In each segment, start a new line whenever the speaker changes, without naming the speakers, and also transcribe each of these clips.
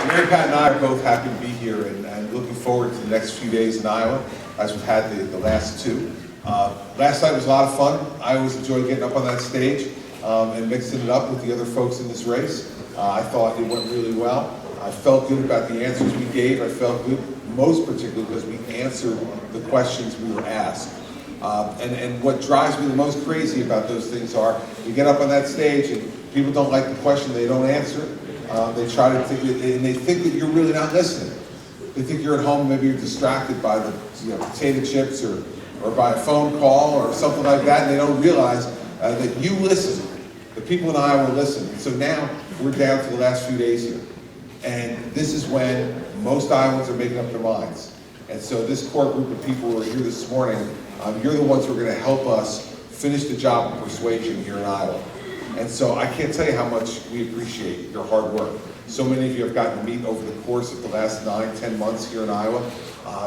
Mary Pat and I are both happy to be here and looking forward to the next few days in Iowa, as we've had the last two. Last night was a lot of fun. I always enjoy getting up on that stage and mixing it up with the other folks in this race. I thought it went really well. I felt good about the answers we gave. I felt good, most particularly because we answered the questions we were asked. And what drives me the most crazy about those things are, you get up on that stage and people don't like the question, they don't answer. They try to think, and they think that you're really not listening. They think you're at home, maybe you're distracted by the potato chips or by a phone call or something like that, and they don't realize that you listen. The people in Iowa listen. And so now we're down to the last few days here. And this is when most Iowans are making up their minds. And so this core group of people who are here this morning, you're the ones who are going to help us finish the job of persuasion here in Iowa. And so I can't tell you how much we appreciate your hard work. So many of you have gotten to meet over the course of the last 9-10 months here in Iowa.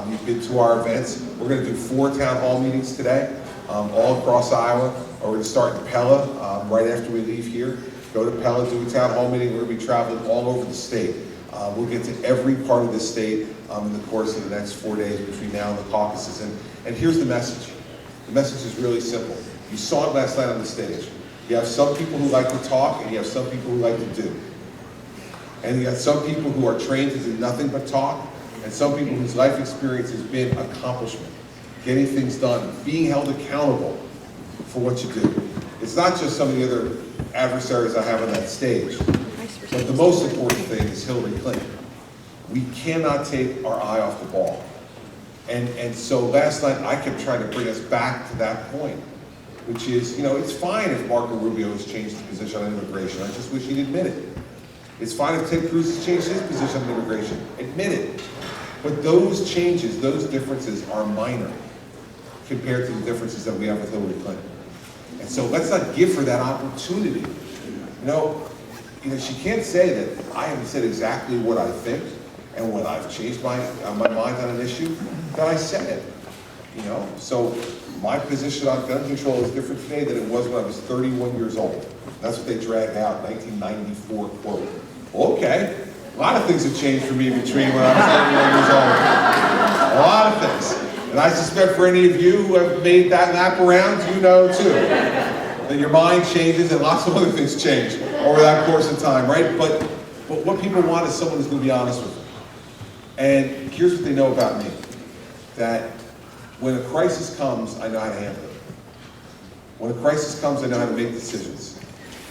You've been to our events. We're going to do 4 town hall meetings today, all across Iowa. We're going to start in Pella right after we leave here. Go to Pella, do a town hall meeting. We're going to be traveling all over the state. We'll get to every part of the state in the course of the next 4 days between now and the caucuses. And here's the message. The message is really simple. You saw it last night on the stage. You have some people who like to talk, and you have some people who like to do. And you have some people who are trained to do nothing but talk, and some people whose life experience has been accomplishment, getting things done, being held accountable for what you do. It's not just some of the other adversaries I have on that stage, but the most important thing is Hillary Clinton. We cannot take our eye off the ball. And so last night I kept trying to bring us back to that point, which is, it's fine if Marco Rubio has changed his position on immigration. I just wish he'd admit it. It's fine if Ted Cruz has changed his position on immigration. Admit it. But those changes, those differences are minor compared to the differences that we have with Hillary Clinton. And so let's not give her that opportunity. She can't say that I haven't said exactly what I think and when I've changed my mind on an issue, that I said it. So my position on gun control is different today than it was when I was 31 years old. That's what they dragged out, 1994 quote. Okay, a lot of things have changed for me between when I was 31 years old. A lot of things. And I suspect for any of you who have made that lap around, you know too. That your mind changes and lots of other things change over that course of time, right? But what people want is someone who's going to be honest with them. And here's what they know about me. That when a crisis comes, I know how to handle it. When a crisis comes, I know how to make decisions.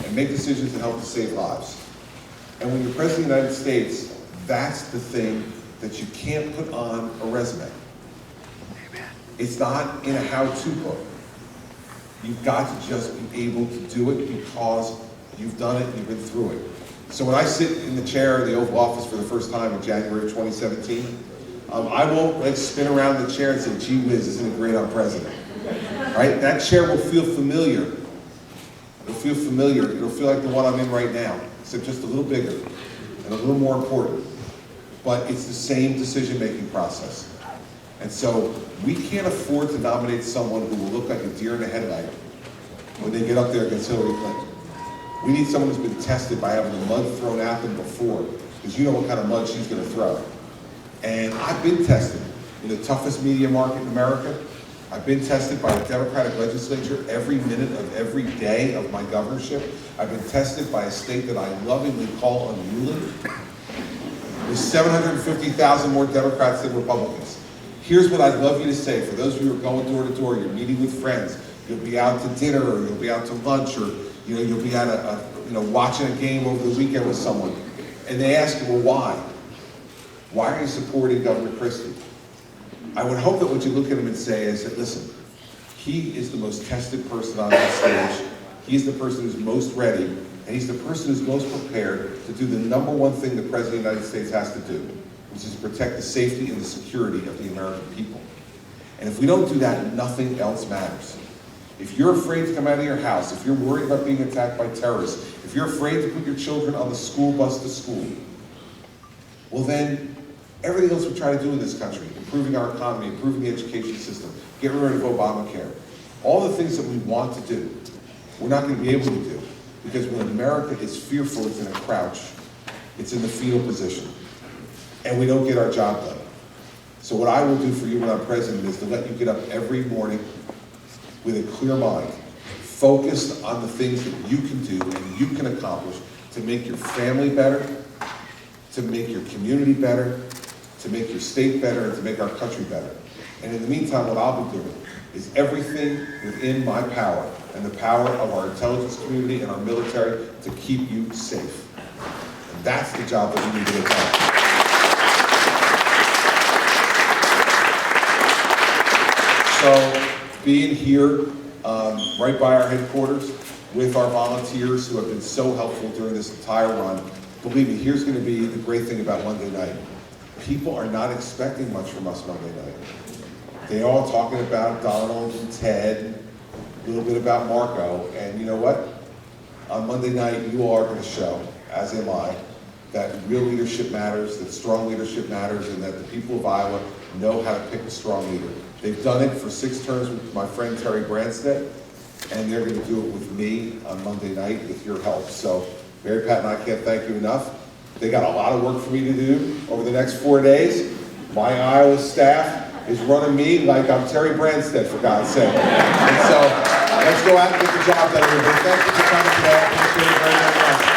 And make decisions that help to save lives. And when you're President of the United States, that's the thing that you can't put on a resume. It's not in a how-to book. You've got to just be able to do it because you've done it, you've been through it. So when I sit in the chair of the Oval Office for the first time in January of 2017, I won't spin around the chair and say, gee whiz, isn't it great I'm president? Right? That chair will feel familiar. It'll feel familiar. It'll feel like the one I'm in right now, except just a little bigger and a little more important. But it's the same decision-making process. And so we can't afford to nominate someone who will look like a deer in a headlight when they get up there against Hillary Clinton. We need someone who's been tested by having the mud thrown at them before, because you know what kind of mud she's going to throw. And I've been tested in the toughest media market in America. I've been tested by a Democratic legislature every minute of every day of my governorship. I've been tested by a state that I lovingly call unruly. There's 750,000 more Democrats than Republicans. Here's what I'd love you to say. For those of you who are going door to door, you're meeting with friends, you'll be out to dinner, or you'll be out to lunch, or you'll be at watching a game over the weekend with someone, and they ask you, well, why? Why are you supporting Governor Christie? I would hope that what you look at him and say is that, listen, he is the most tested person on that stage. He's the person who's most ready, and he's the person who's most prepared to do the number one thing the President of the United States has to do, which is protect the safety and the security of the American people. And if we don't do that, nothing else matters. If you're afraid to come out of your house, if you're worried about being attacked by terrorists, if you're afraid to put your children on the school bus to school, well then, everything else we try to do in this country, improving our economy, improving the education system, getting rid of Obamacare, all the things that we want to do, we're not going to be able to do. Because when America is fearful, it's in a crouch. It's in the fetal position. and we don't get our job done. So what I will do for you when I'm president is to let you get up every morning with a clear mind, focused on the things that you can do and you can accomplish to make your family better, to make your community better, to make your state better, and to make our country better. And in the meantime, what I'll be doing is everything within my power and the power of our intelligence community and our military to keep you safe. And that's the job that we need to get done. So being here right by our headquarters with our volunteers who have been so helpful during this entire run, believe me, here's going to be the great thing about Monday night. People are not expecting much from us Monday night. They're all talking about Donald and Ted, a little bit about Marco, and you know what? On Monday night, you all are going to show, as am I, that real leadership matters, that strong leadership matters, and that the people of Iowa know how to pick a strong leader. They've done it for 6 terms with my friend Terry Branstad, and they're going to do it with me on Monday night with your help. So Mary Pat and I can't thank you enough. They got a lot of work for me to do over the next 4 days. My Iowa staff is running me like I'm Terry Branstad, for God's sake. And so let's go out and get the job done. Thank you for coming today. I appreciate it very, very much.